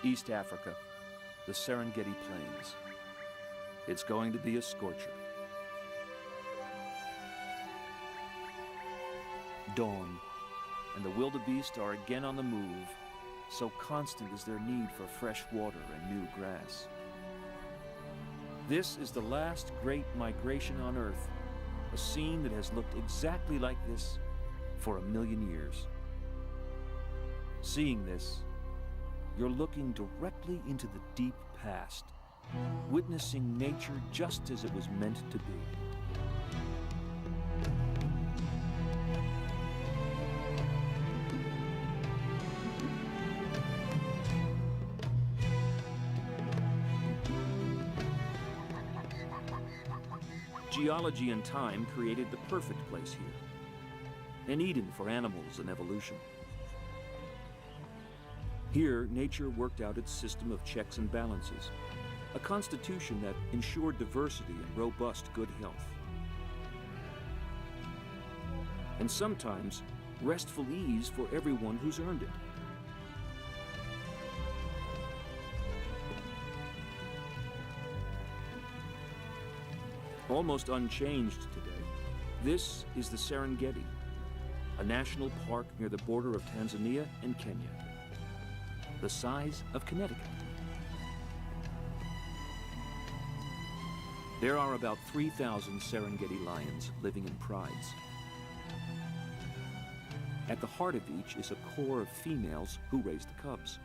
East Africa, the Serengeti Plains. It's going to be a scorcher. Dawn, and the wildebeest are again on the move, so constant is their need for fresh water and new grass. This is the last great migration on Earth, a scene that has looked exactly like this for 1,000,000 years. Seeing this, you're looking directly into the deep past, witnessing nature just as it was meant to be. Geology and time created the perfect place here, an Eden for animals and evolution. Here, nature worked out its system of checks and balances, a constitution that ensured diversity and robust good health. And sometimes, restful ease for everyone who's earned it. Almost unchanged today, this is the Serengeti, a national park near the border of Tanzania and Kenya, the size of Connecticut. There are about 3,000 Serengeti lions living in prides. At the heart of each is a core of females who raise the cubs.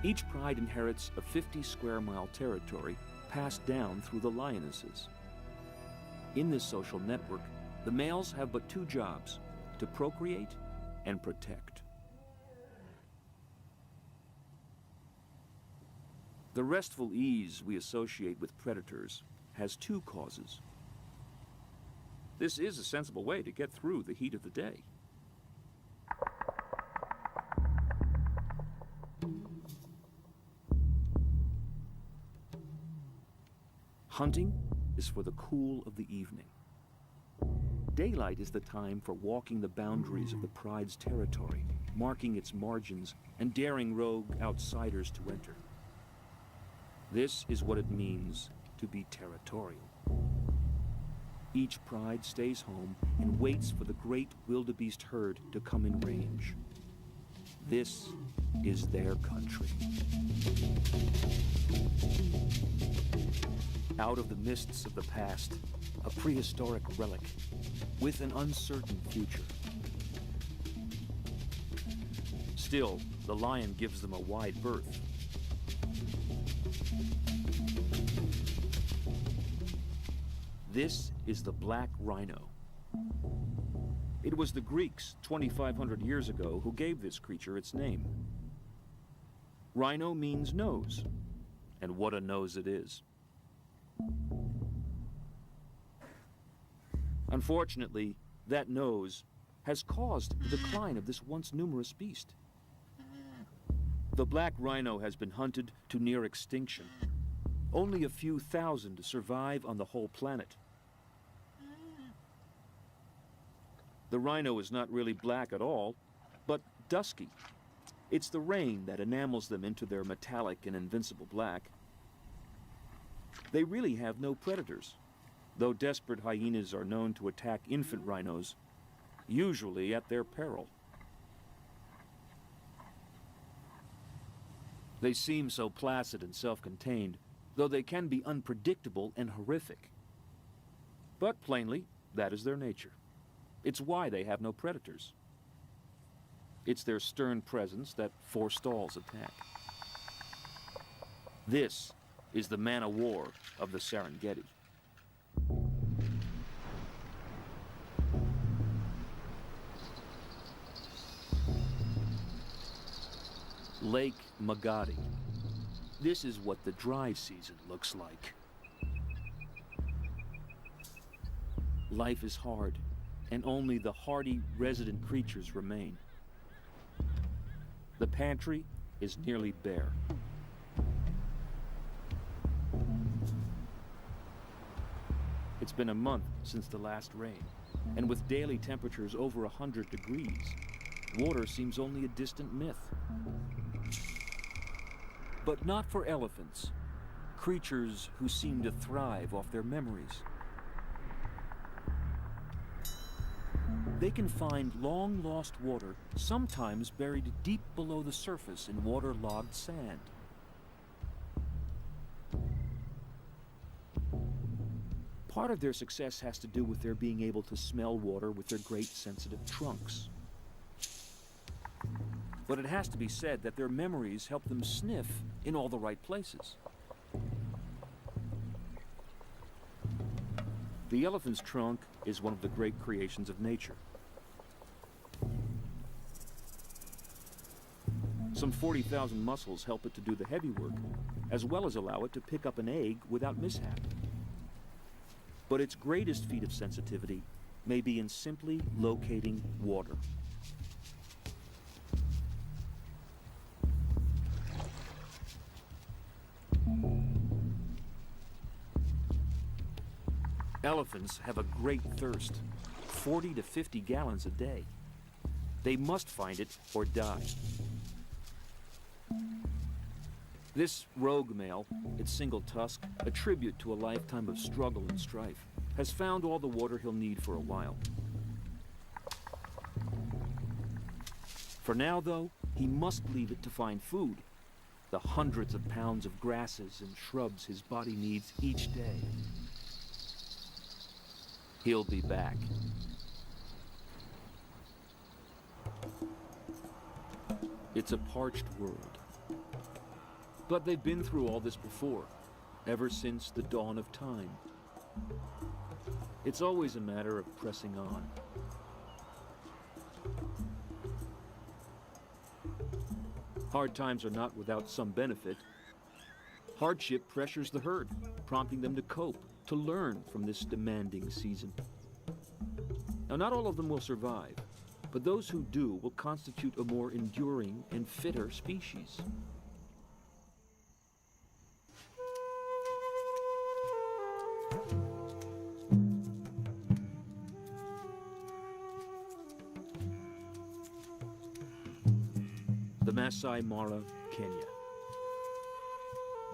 Each pride inherits a 50 square mile territory passed down through the lionesses. In this social network, the males have but two jobs: to procreate and protect. The restful ease we associate with predators has two causes. This is a sensible way to get through the heat of the day. Hunting is for the cool of the evening. Daylight is the time for walking the boundaries of the pride's territory, marking its margins and daring rogue outsiders to enter. This is what it means to be territorial. Each pride stays home and waits for the great wildebeest herd to come in range. This is their country. Out of the mists of the past, a prehistoric relic with an uncertain future. Still, the lion gives them a wide berth. This is the black rhino. It was the Greeks 2,500 years ago who gave this creature its name. Rhino means nose, and what a nose it is. Unfortunately, that nose has caused the decline of this once numerous beast. The black rhino has been hunted to near extinction. Only a few thousand survive on the whole planet. The rhino is not really black at all, but dusky. It's the rain that enamels them into their metallic and invincible black. They really have no predators, though desperate hyenas are known to attack infant rhinos, usually at their peril. They seem so placid and self-contained, though they can be unpredictable and horrific. But plainly, that is their nature. It's why they have no predators. It's their stern presence that forestalls attack. This is the man-o'-war of the Serengeti. Lake Magadi. This is what the dry season looks like. Life is hard, and only the hardy resident creatures remain. The pantry is nearly bare. It's been a month since the last rain, and with daily temperatures over 100 degrees, water seems only a distant myth. But not for elephants, creatures who seem to thrive off their memories. They can find long-lost water, sometimes buried deep below the surface in waterlogged sand. Part of their success has to do with their being able to smell water with their great sensitive trunks. But it has to be said that their memories help them sniff in all the right places. The elephant's trunk is one of the great creations of nature. Some 40,000 muscles help it to do the heavy work, as well as allow it to pick up an egg without mishap. But its greatest feat of sensitivity may be in simply locating water. Elephants have a great thirst, 40 to 50 gallons a day. They must find it or die. This rogue male, its single tusk, a tribute to a lifetime of struggle and strife, has found all the water he'll need for a while. For now, though, he must leave it to find food, the hundreds of pounds of grasses and shrubs his body needs each day. He'll be back. It's a parched world. But they've been through all this before, ever since the dawn of time. It's always a matter of pressing on. Hard times are not without some benefit. Hardship pressures the herd, prompting them to cope, to learn from this demanding season. Now, not all of them will survive, but those who do will constitute a more enduring and fitter species. The Masai Mara, Kenya.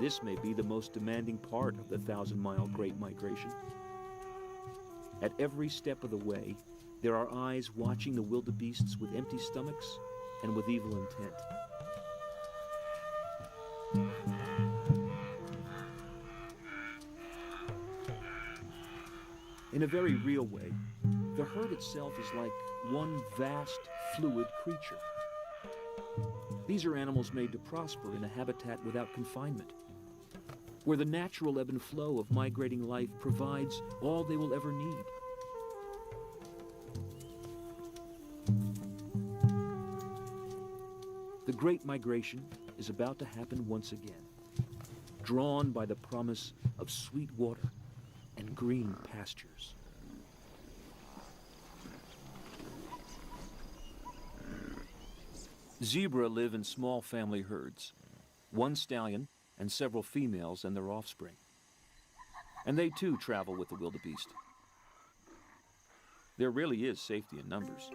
This may be the most demanding part of the 1,000-mile Great Migration. At every step of the way, there are eyes watching the wildebeests with empty stomachs and with evil intent. In a very real way, the herd itself is like one vast, fluid creature. These are animals made to prosper in a habitat without confinement, where the natural ebb and flow of migrating life provides all they will ever need. The Great Migration is about to happen once again, drawn by the promise of sweet water and green pastures. Zebra live in small family herds, one stallion and several females and their offspring. And they too travel with the wildebeest. There really is safety in numbers.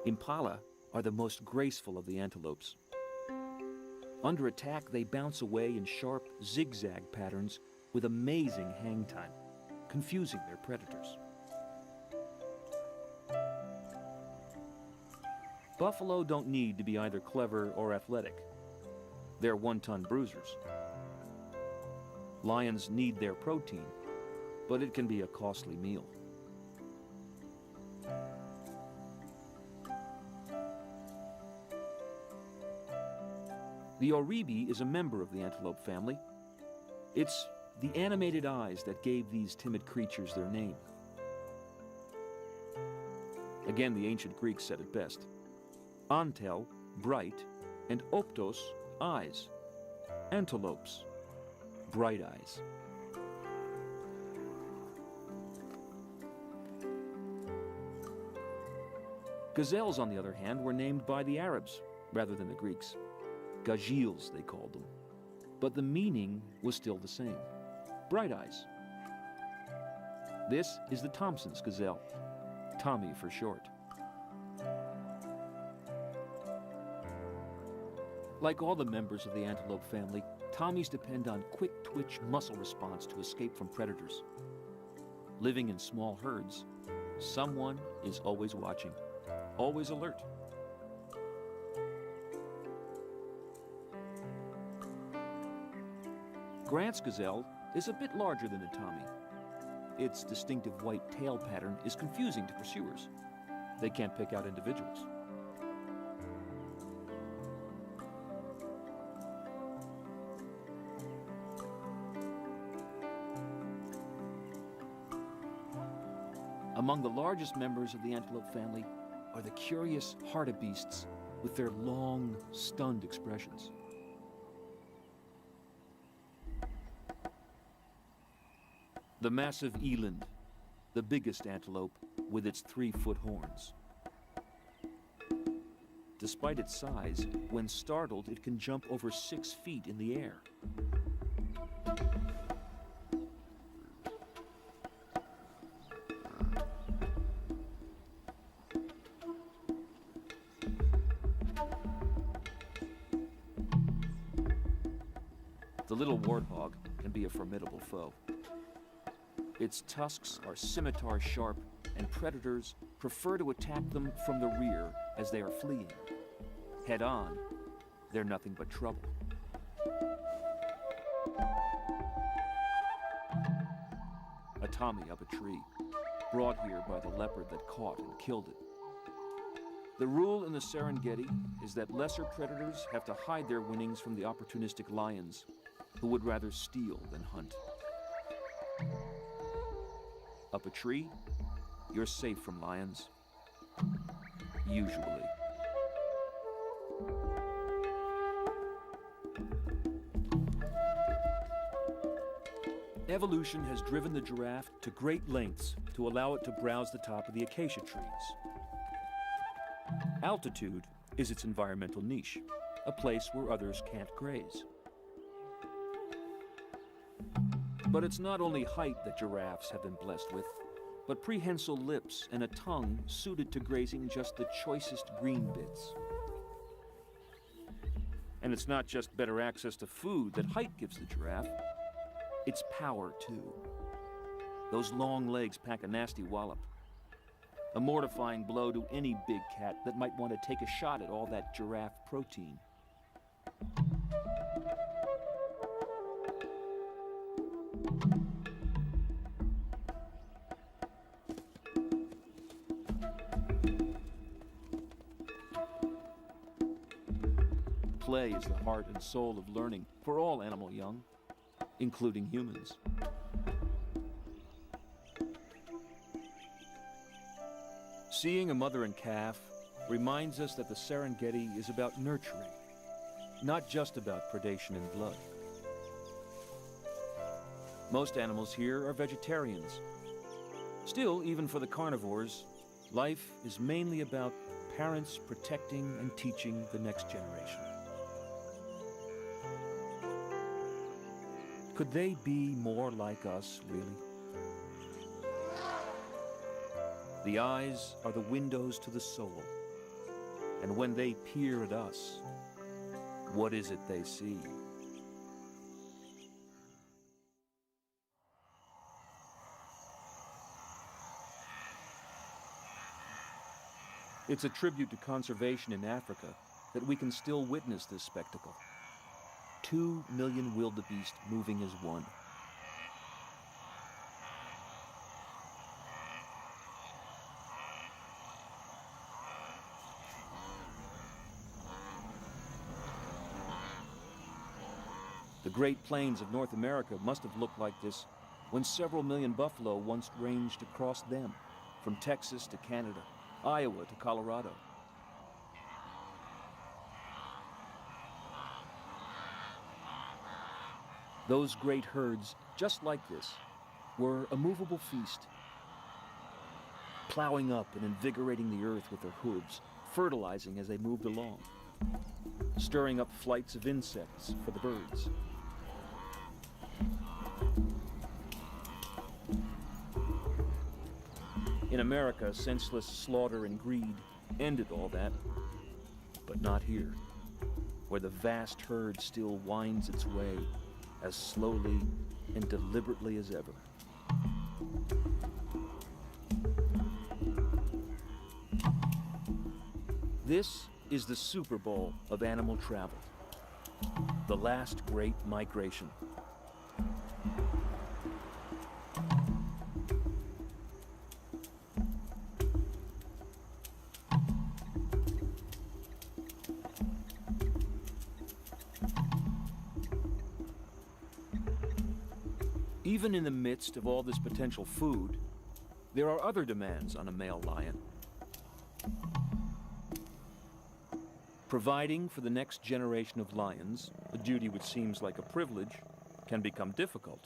Impala are the most graceful of the antelopes. Under attack, they bounce away in sharp zigzag patterns with amazing hang time, confusing their predators. Buffalo don't need to be either clever or athletic. They're one-ton bruisers. Lions need their protein, but it can be a costly meal. The oribi is a member of the antelope family. It's the animated eyes that gave these timid creatures their name. Again, the ancient Greeks said it best. Antel, bright, and optos, eyes. Antelopes, bright eyes. Gazelles, on the other hand, were named by the Arabs rather than the Greeks. Gazelles, they called them. But the meaning was still the same. Bright eyes. This is the Thompson's gazelle, Tommy for short. Like all the members of the antelope family, Tommies depend on quick-twitch muscle response to escape from predators. Living in small herds, someone is always watching, always alert. Grant's gazelle is a bit larger than a Tommy. Its distinctive white tail pattern is confusing to pursuers. They can't pick out individuals. Among the largest members of the antelope family are the curious hartebeests with their long, stunned expressions. The massive eland, the biggest antelope with its 3-foot horns. Despite its size, when startled, it can jump over 6 feet in the air. The little warthog can be a formidable foe. Its tusks are scimitar-sharp, and predators prefer to attack them from the rear as they are fleeing. Head-on, they're nothing but trouble. A Tommy up a tree, brought here by the leopard that caught and killed it. The rule in the Serengeti is that lesser predators have to hide their winnings from the opportunistic lions, who would rather steal than hunt. Up a tree, you're safe from lions. Usually. Evolution has driven the giraffe to great lengths to allow it to browse the top of the acacia trees. Altitude is its environmental niche, a place where others can't graze. But it's not only height that giraffes have been blessed with, but prehensile lips and a tongue suited to grazing just the choicest green bits. And it's not just better access to food that height gives the giraffe, it's power too. Those long legs pack a nasty wallop. A mortifying blow to any big cat that might want to take a shot at all that giraffe protein. Play is the heart and soul of learning for all animal young, including humans. Seeing a mother and calf reminds us that the Serengeti is about nurturing, not just about predation and blood. Most animals here are vegetarians. Still, even for the carnivores, life is mainly about parents protecting and teaching the next generation. Could they be more like us, really? The eyes are the windows to the soul, and when they peer at us, what is it they see? It's a tribute to conservation in Africa that we can still witness this spectacle. 2 million wildebeest moving as one. The Great Plains of North America must have looked like this when several million buffalo once ranged across them, from Texas to Canada, Iowa to Colorado. Those great herds, just like this, were a movable feast, plowing up and invigorating the earth with their hooves, fertilizing as they moved along, stirring up flights of insects for the birds. In America, senseless slaughter and greed ended all that, but not here. where the vast herd still winds its way as slowly and deliberately as ever. This is the Super Bowl of animal travel, the last great migration. Even in the midst of all this potential food, there are other demands on a male lion. Providing for the next generation of lions, a duty which seems like a privilege, can become difficult.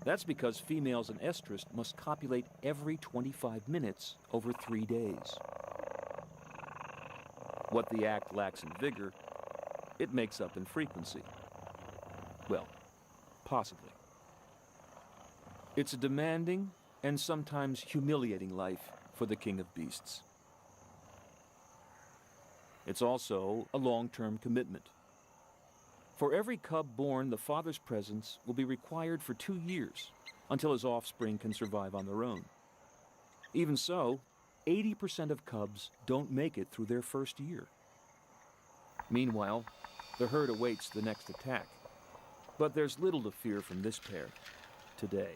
That's because females in estrus must copulate every 25 minutes over 3 days. What the act lacks in vigor, it makes up in frequency. Well, possibly. It's a demanding and sometimes humiliating life for the king of beasts. It's also a long-term commitment. For every cub born, the father's presence will be required for 2 years until his offspring can survive on their own. Even so, 80% of cubs don't make it through their first year. Meanwhile, the herd awaits the next attack. But there's little to fear from this pair today.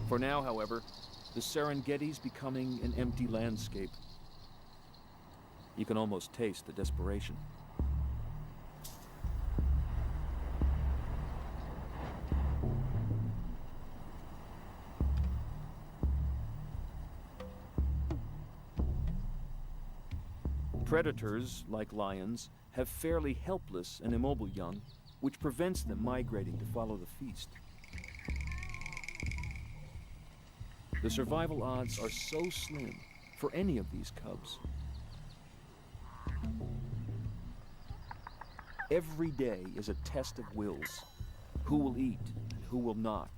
For now, however, the Serengeti's becoming an empty landscape. You can almost taste the desperation. Predators, like lions, have fairly helpless and immobile young, which prevents them migrating to follow the feast. The survival odds are so slim for any of these cubs. Every day is a test of wills. Who will eat and who will not?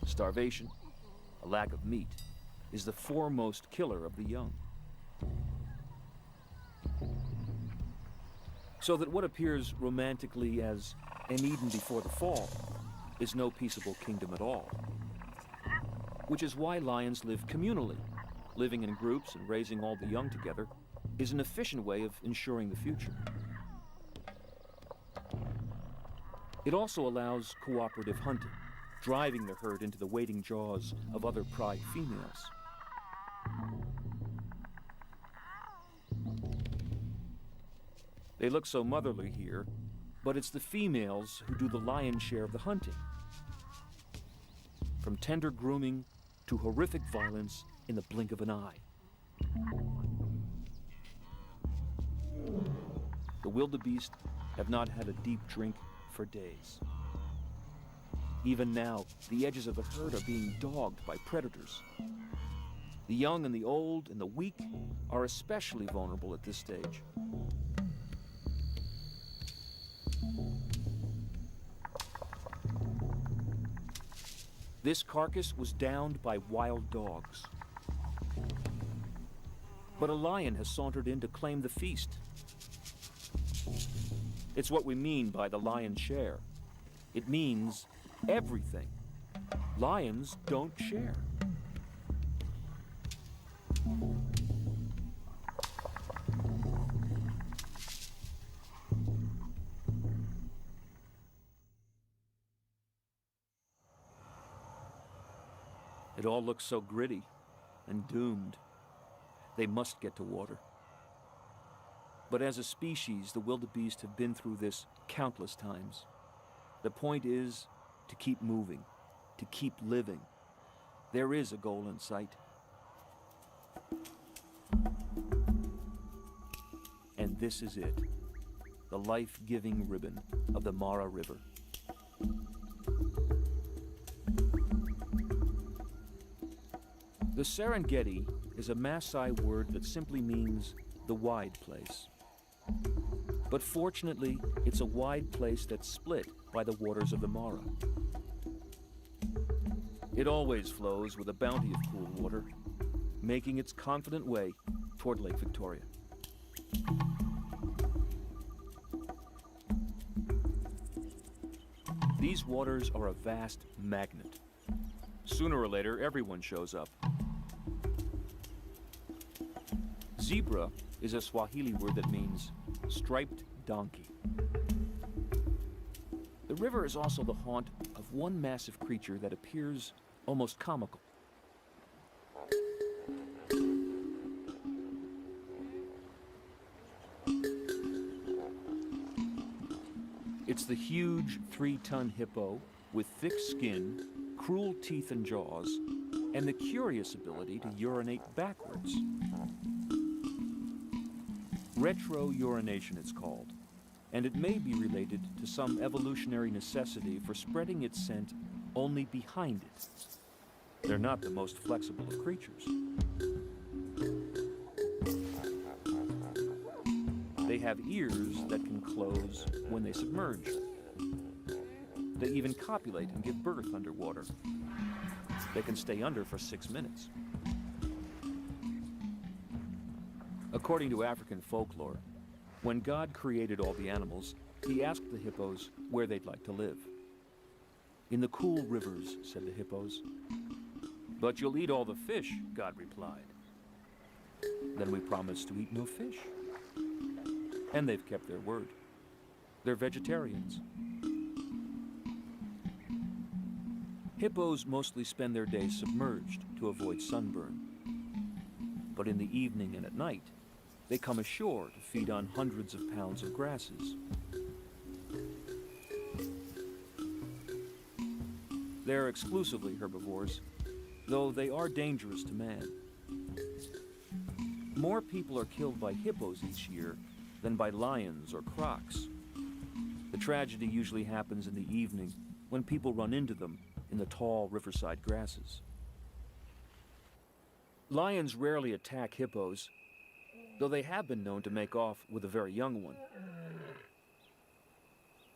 Starvation, a lack of meat, is the foremost killer of the young. So that what appears romantically as an Eden before the fall is no peaceable kingdom at all. Which is why lions live communally. Living in groups and raising all the young together is an efficient way of ensuring the future. It also allows cooperative hunting, driving the herd into the waiting jaws of other pride females. They look so motherly here, but it's the females who do the lion's share of the hunting. From tender grooming to horrific violence in the blink of an eye. The wildebeest have not had a deep drink for days. Even now, the edges of the herd are being dogged by predators. The young and the old and the weak are especially vulnerable at this stage. This carcass was downed by wild dogs. But a lion has sauntered in to claim the feast. It's what we mean by the lion's share. It means everything. Lions don't share. It all looks so gritty and doomed. They must get to water. But as a species, the wildebeest have been through this countless times. The point is to keep moving, to keep living. There is a goal in sight. And this is it, the life-giving ribbon of the Mara River. The Serengeti is a Maasai word that simply means the wide place. But fortunately, it's a wide place that's split by the waters of the Mara. It always flows with a bounty of cool water, making its confident way toward Lake Victoria. These waters are a vast magnet. Sooner or later, everyone shows up. Zebra is a Swahili word that means striped donkey. The river is also the haunt of one massive creature that appears almost comical. It's the huge 3-ton hippo with thick skin, cruel teeth and jaws, and the curious ability to urinate backwards. Retro-urination it's called, and it may be related to some evolutionary necessity for spreading its scent only behind it. They're not the most flexible of creatures. They have ears that can close when they submerge. They even copulate and give birth underwater. They can stay under for 6 minutes. According to African folklore, when God created all the animals, he asked the hippos where they'd like to live. In the cool rivers, said the hippos. But you'll eat all the fish, God replied. Then we promised to eat no fish. And they've kept their word. They're vegetarians. Hippos mostly spend their days submerged to avoid sunburn. But in the evening and at night, they come ashore to feed on hundreds of pounds of grasses. They're exclusively herbivores, though they are dangerous to man. More people are killed by hippos each year than by lions or crocs. The tragedy usually happens in the evening when people run into them in the tall riverside grasses. Lions rarely attack hippos, though they have been known to make off with a very young one.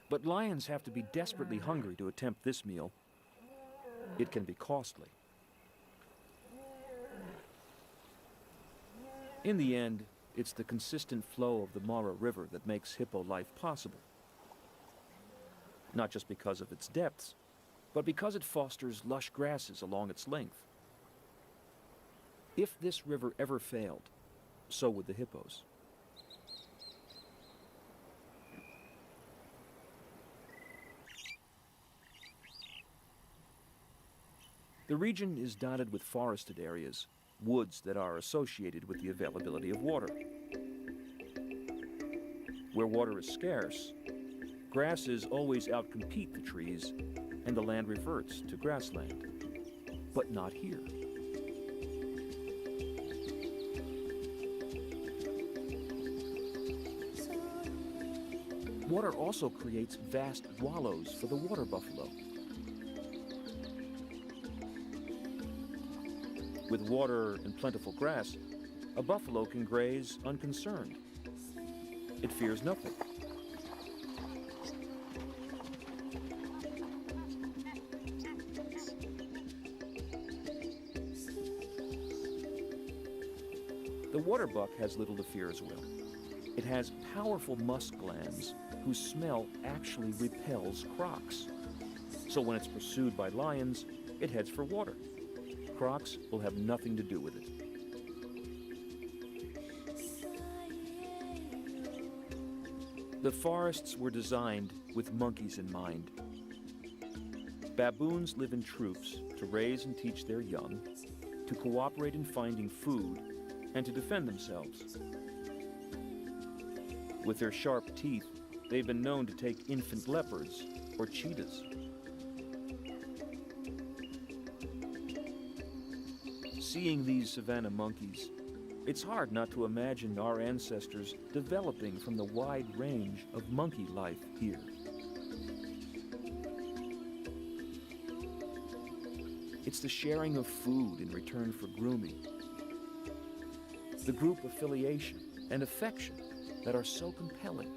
But lions have to be desperately hungry to attempt this meal. It can be costly. In the end, it's the consistent flow of the Mara River that makes hippo life possible. Not just because of its depths, but because it fosters lush grasses along its length. If this river ever failed, so would the hippos. The region is dotted with forested areas, woods that are associated with the availability of water. Where water is scarce, grasses always outcompete the trees, and the land reverts to grassland. But not here. Water also creates vast wallows for the water buffalo. With water and plentiful grass, a buffalo can graze unconcerned. It fears nothing. The water buck has little to fear as well. It has powerful musk glands whose smell actually repels crocs. So when it's pursued by lions, it heads for water. Crocs will have nothing to do with it. The forests were designed with monkeys in mind. Baboons live in troops to raise and teach their young, to cooperate in finding food, and to defend themselves. With their sharp teeth, they've been known to take infant leopards or cheetahs. Seeing these savanna monkeys, it's hard not to imagine our ancestors developing from the wide range of monkey life here. It's the sharing of food in return for grooming, the group affiliation and affection that are so compelling.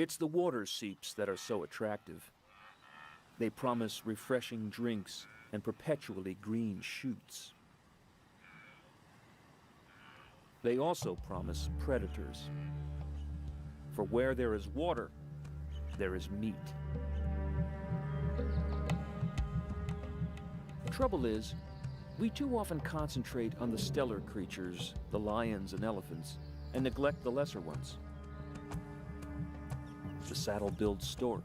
It's the water seeps that are so attractive. They promise refreshing drinks and perpetually green shoots. They also promise predators. For where there is water, there is meat. The trouble is, we too often concentrate on the stellar creatures, the lions and elephants, and neglect the lesser ones. The saddle-billed stork,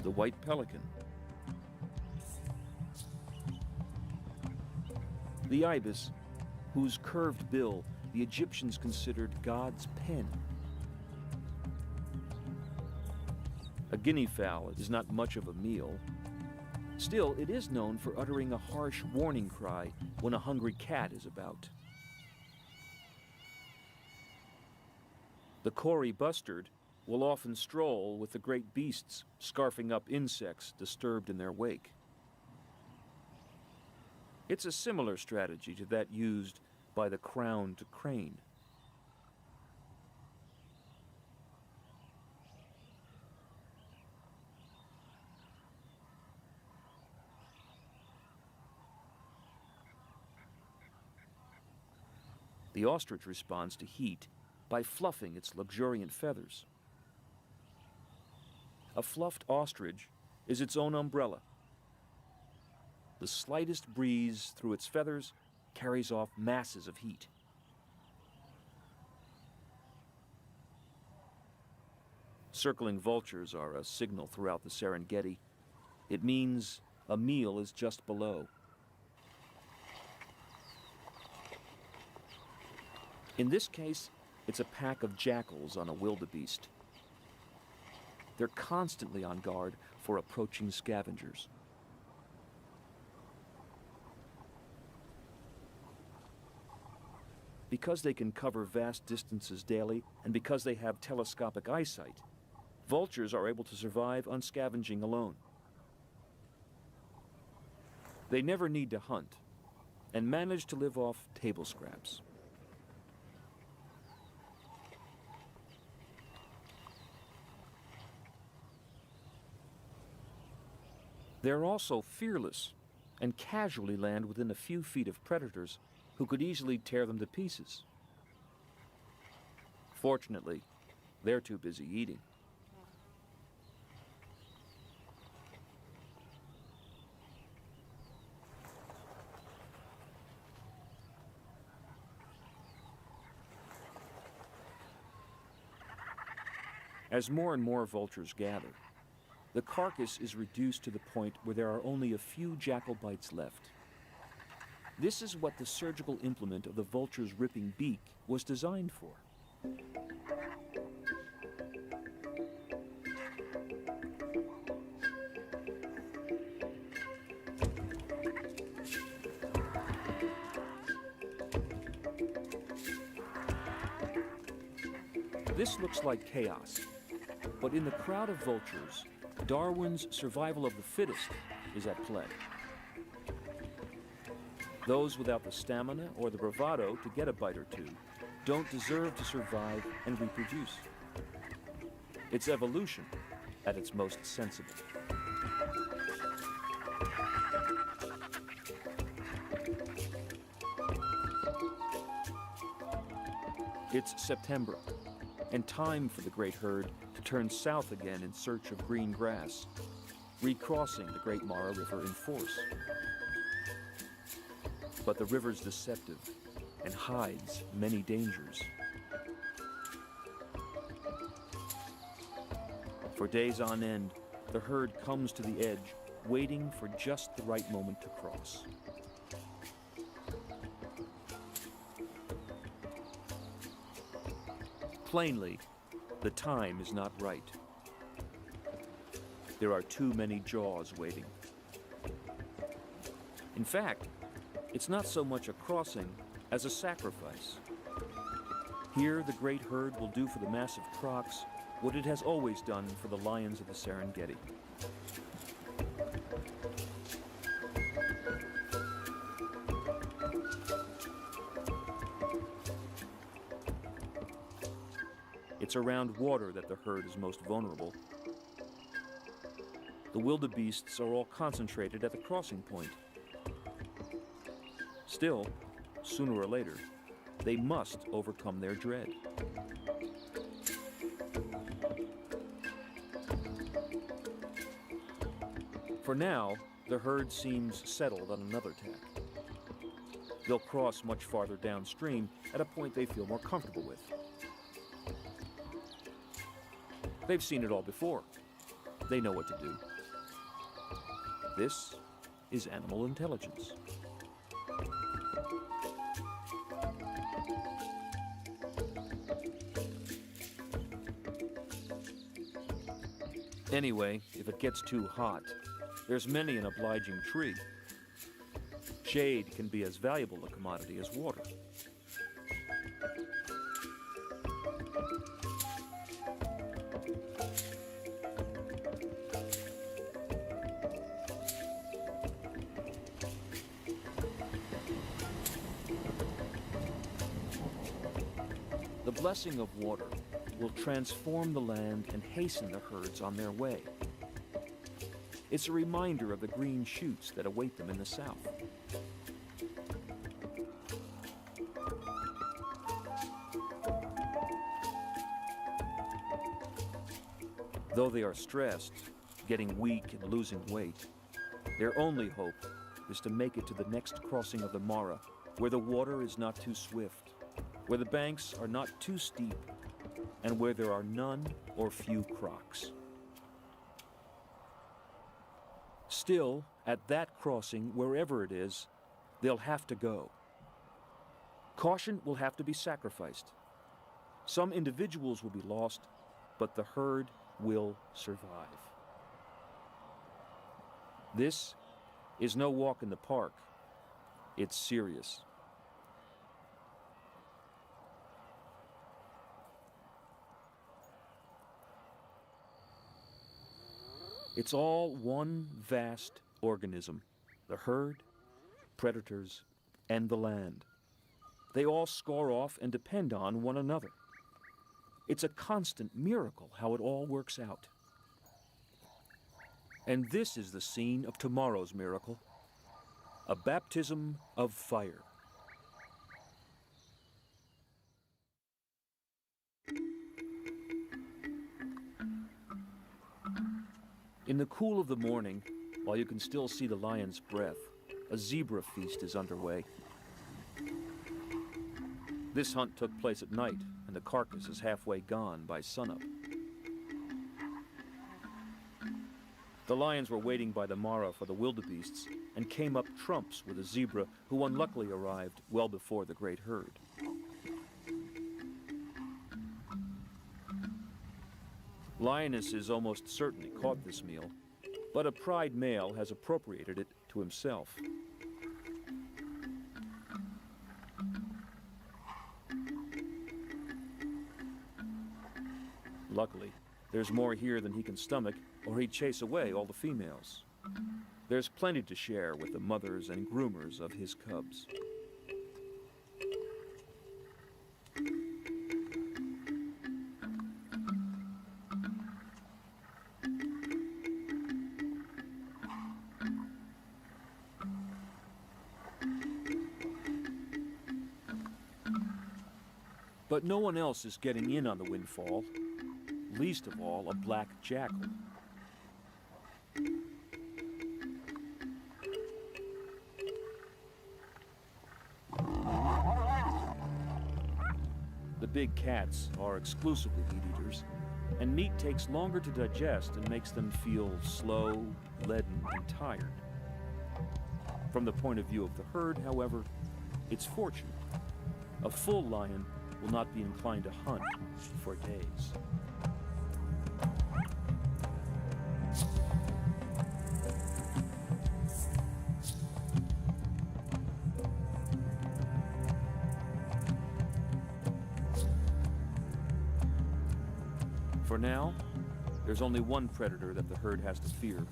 the white pelican, the ibis, whose curved bill the Egyptians considered God's pen. A guinea fowl is not much of a meal. Still, it is known for uttering a harsh warning cry when a hungry cat is about. The Kori bustard will often stroll with the great beasts, scarfing up insects disturbed in their wake. It's a similar strategy to that used by the crowned crane. The ostrich responds to heat by fluffing its luxuriant feathers. A fluffed ostrich is its own umbrella. The slightest breeze through its feathers carries off masses of heat. Circling vultures are a signal throughout the Serengeti. It means a meal is just below. In this case, it's a pack of jackals on a wildebeest. They're constantly on guard for approaching scavengers. Because they can cover vast distances daily, and because they have telescopic eyesight, vultures are able to survive on scavenging alone. They never need to hunt, and manage to live off table scraps. They're also fearless and casually land within a few feet of predators who could easily tear them to pieces. Fortunately, they're too busy eating. As more and more vultures gather, the carcass is reduced to the point where there are only a few jackal bites left. This is what the surgical implement of the vulture's ripping beak was designed for. This looks like chaos, but in the crowd of vultures, Darwin's survival of the fittest is at play. Those without the stamina or the bravado to get a bite or two don't deserve to survive and reproduce. It's evolution at its most sensible. It's September, and time for the great herd to turn south again in search of green grass, recrossing the Great Mara River in force. But the river's deceptive and hides many dangers. For days on end, the herd comes to the edge, waiting for just the right moment to cross. Plainly, the time is not right. There are too many jaws waiting. In fact, it's not so much a crossing as a sacrifice. Here, the great herd will do for the massive crocs what it has always done for the lions of the Serengeti. It's around water that the herd is most vulnerable. The wildebeests are all concentrated at the crossing point. Still, sooner or later, they must overcome their dread. For now, the herd seems settled on another tack. They'll cross much farther downstream at a point they feel more comfortable with. They've seen it all before. They know what to do. This is animal intelligence. Anyway, if it gets too hot, there's many an obliging tree. Shade can be as valuable a commodity as water. The blessing of water will transform the land and hasten the herds on their way. It's a reminder of the green shoots that await them in the south. Though they are stressed, getting weak and losing weight, their only hope is to make it to the next crossing of the Mara, where the water is not too swift, where the banks are not too steep, and where there are none or few crocs. Still, at that crossing, wherever it is, they'll have to go. Caution will have to be sacrificed. Some individuals will be lost, but the herd will survive. This is no walk in the park. It's serious. It's all one vast organism, the herd, predators, and the land. They all score off and depend on one another. It's a constant miracle how it all works out. And this is the scene of tomorrow's miracle, a baptism of fire. In the cool of the morning, while you can still see the lion's breath, a zebra feast is underway. This hunt took place at night, and the carcass is halfway gone by sunup. The lions were waiting by the Mara for the wildebeests and came up trumps with a zebra who unluckily arrived well before the great herd. Lionesses almost certainly caught this meal, but a pride male has appropriated it to himself. Luckily, there's more here than he can stomach, or he'd chase away all the females. There's plenty to share with the mothers and groomers of his cubs. But no one else is getting in on the windfall, least of all a black jackal. The big cats are exclusively meat eaters, and meat takes longer to digest and makes them feel slow, leaden, and tired. From the point of view of the herd, however, it's fortunate. A full lion will not be inclined to hunt for days. For now, there's only one predator that the herd has to fear,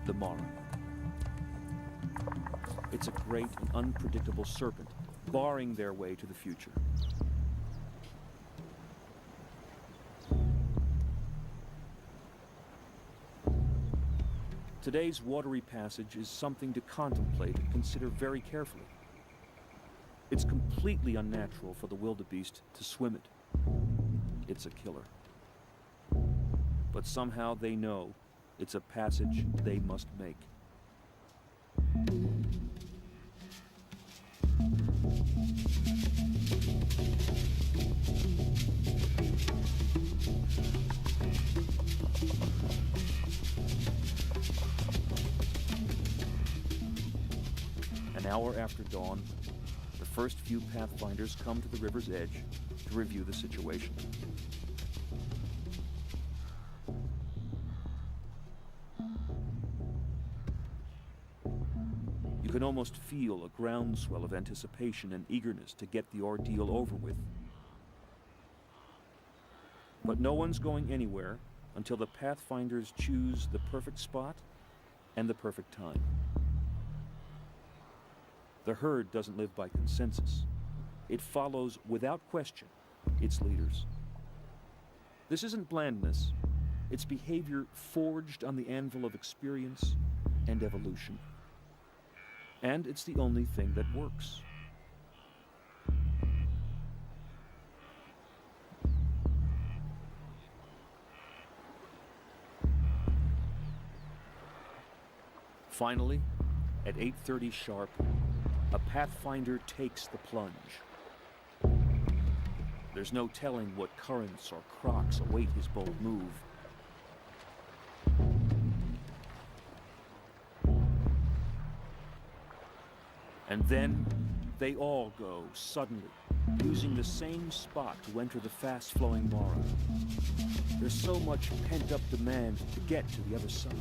the Mara. It's a great and unpredictable serpent, barring their way to the future. Today's watery passage is something to contemplate and consider very carefully. It's completely unnatural for the wildebeest to swim it. It's a killer. But somehow they know it's a passage they must make. An hour after dawn, the first few pathfinders come to the river's edge to review the situation. You can almost feel a groundswell of anticipation and eagerness to get the ordeal over with. But no one's going anywhere until the pathfinders choose the perfect spot and the perfect time. The herd doesn't live by consensus. It follows, without question, its leaders. This isn't blandness. It's behavior forged on the anvil of experience and evolution. And it's the only thing that works. Finally, at 8:30 sharp, a pathfinder takes the plunge. There's no telling what currents or crocs await his bold move. And then they all go suddenly, using the same spot to enter the fast-flowing Mara. There's so much pent-up demand to get to the other side.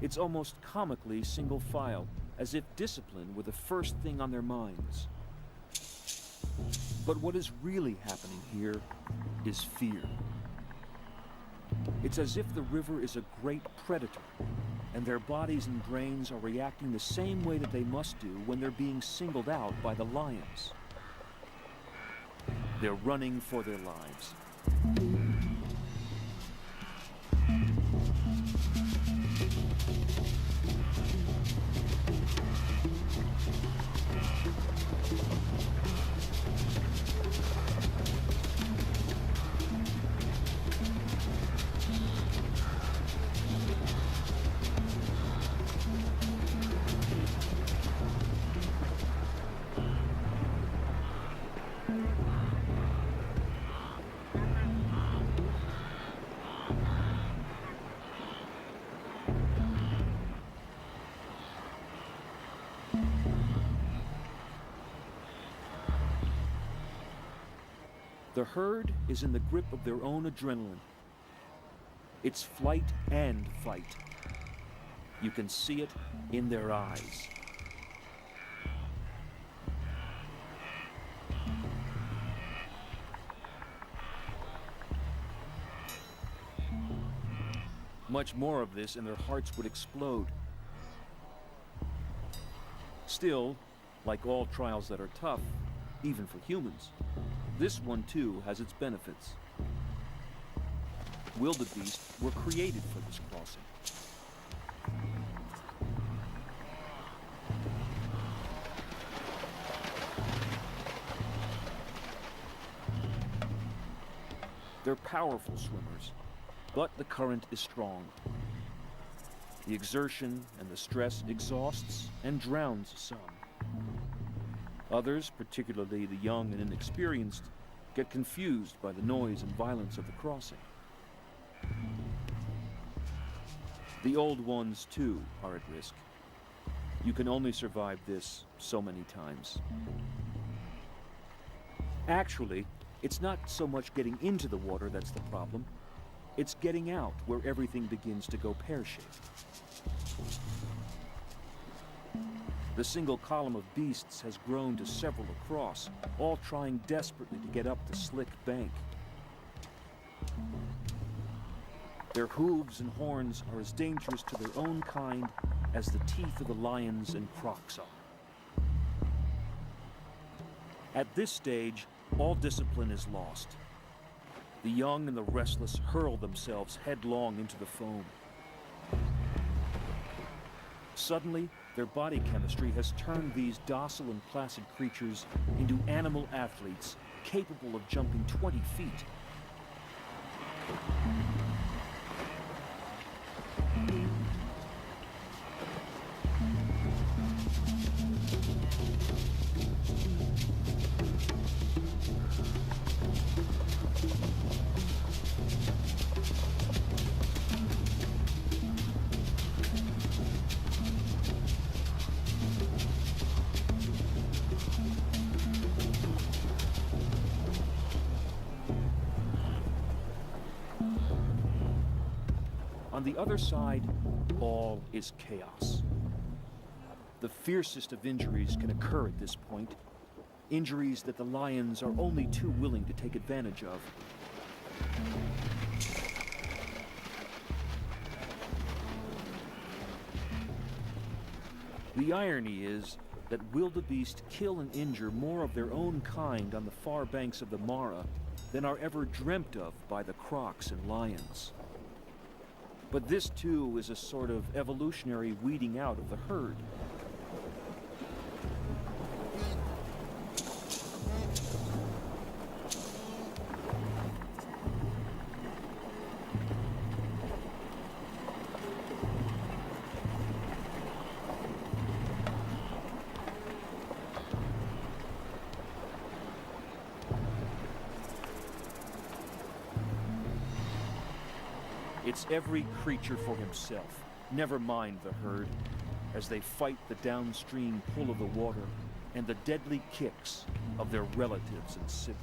It's almost comically single file, as if discipline were the first thing on their minds. But what is really happening here is fear. It's as if the river is a great predator, and their bodies and brains are reacting the same way that they must do when they're being singled out by the lions. They're running for their lives. The herd is in the grip of their own adrenaline. It's flight and fight. You can see it in their eyes. Much more of this and their hearts would explode. Still, like all trials that are tough, even for humans, this one too has its benefits. Wildebeest were created for this crossing. They're powerful swimmers, but the current is strong. The exertion and the stress exhausts and drowns some. Others, particularly the young and inexperienced, get confused by the noise and violence of the crossing. The old ones, too, are at risk. You can only survive this so many times. Actually, it's not so much getting into the water that's the problem. It's getting out where everything begins to go pear-shaped. The single column of beasts has grown to several across, all trying desperately to get up the slick bank. Their hooves and horns are as dangerous to their own kind as the teeth of the lions and crocs are. At this stage, all discipline is lost. The young and the restless hurl themselves headlong into the foam. Suddenly, their body chemistry has turned these docile and placid creatures into animal athletes capable of jumping 20 feet. On the other side, all is chaos. The fiercest of injuries can occur at this point, injuries that the lions are only too willing to take advantage of. The irony is that wildebeest kill and injure more of their own kind on the far banks of the Mara than are ever dreamt of by the crocs and lions. But this, too, is a sort of evolutionary weeding out of the herd. It's every creature for himself, never mind the herd, as they fight the downstream pull of the water and the deadly kicks of their relatives and siblings.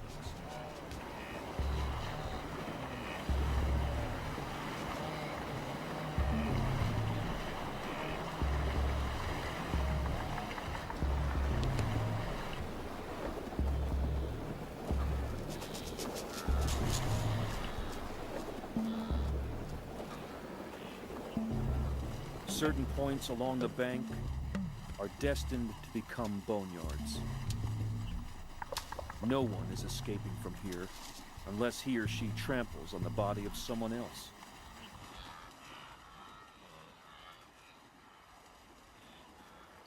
Certain points along the bank are destined to become boneyards. No one is escaping from here unless he or she tramples on the body of someone else.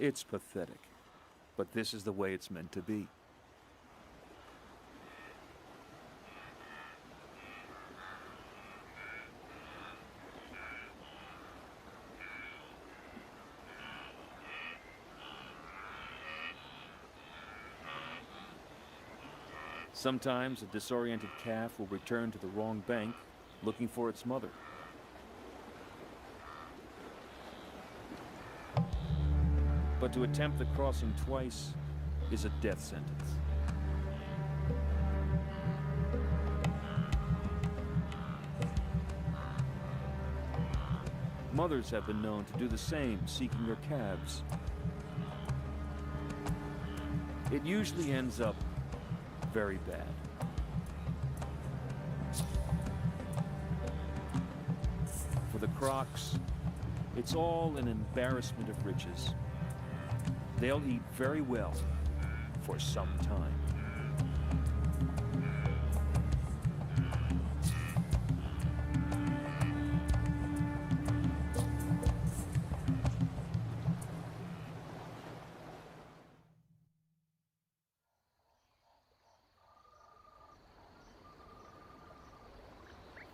It's pathetic, but this is the way it's meant to be. Sometimes a disoriented calf will return to the wrong bank, looking for its mother. But to attempt the crossing twice is a death sentence. Mothers have been known to do the same, seeking their calves. It usually ends up very bad. For the crocs, it's all an embarrassment of riches. They'll eat very well for some time.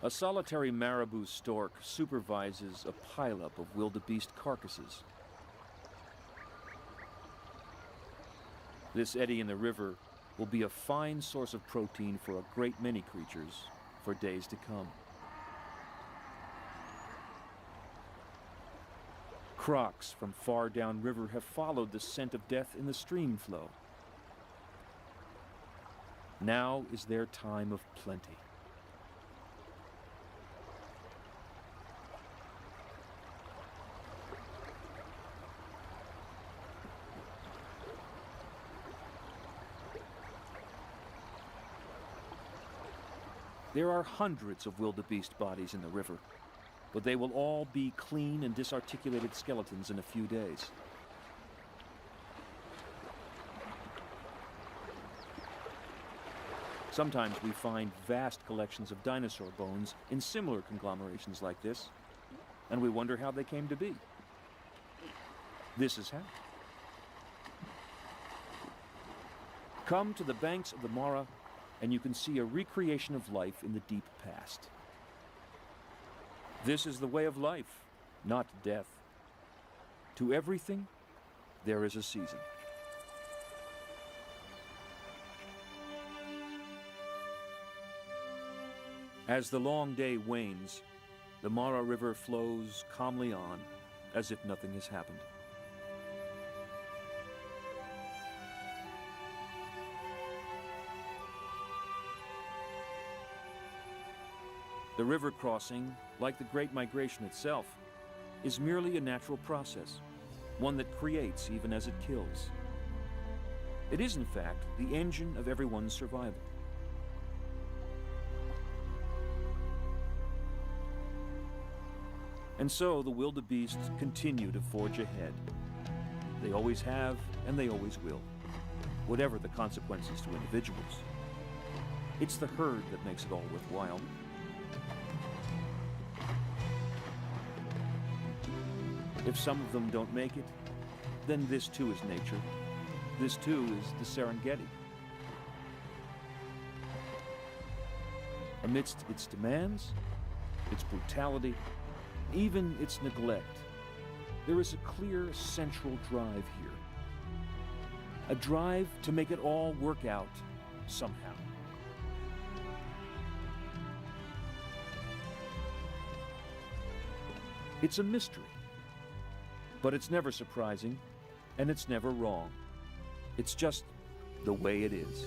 A solitary marabou stork supervises a pileup of wildebeest carcasses. This eddy in the river will be a fine source of protein for a great many creatures for days to come. Crocs from far downriver have followed the scent of death in the stream flow. Now is their time of plenty. There are hundreds of wildebeest bodies in the river, but they will all be clean and disarticulated skeletons in a few days. Sometimes we find vast collections of dinosaur bones in similar conglomerations like this, and we wonder how they came to be. This is how. Come to the banks of the Mara, and you can see a recreation of life in the deep past. This is the way of life, not death. To everything, there is a season. As the long day wanes, the Mara River flows calmly on, as if nothing has happened. The river crossing, like the Great Migration itself, is merely a natural process, one that creates even as it kills. It is, in fact, the engine of everyone's survival. And so the wildebeest continue to forge ahead. They always have, and they always will, whatever the consequences to individuals. It's the herd that makes it all worthwhile. If some of them don't make it, then this too is nature. This too is the Serengeti. Amidst its demands, its brutality, even its neglect, there is a clear central drive here. A drive to make it all work out somehow. It's a mystery, but it's never surprising, and it's never wrong. It's just the way it is.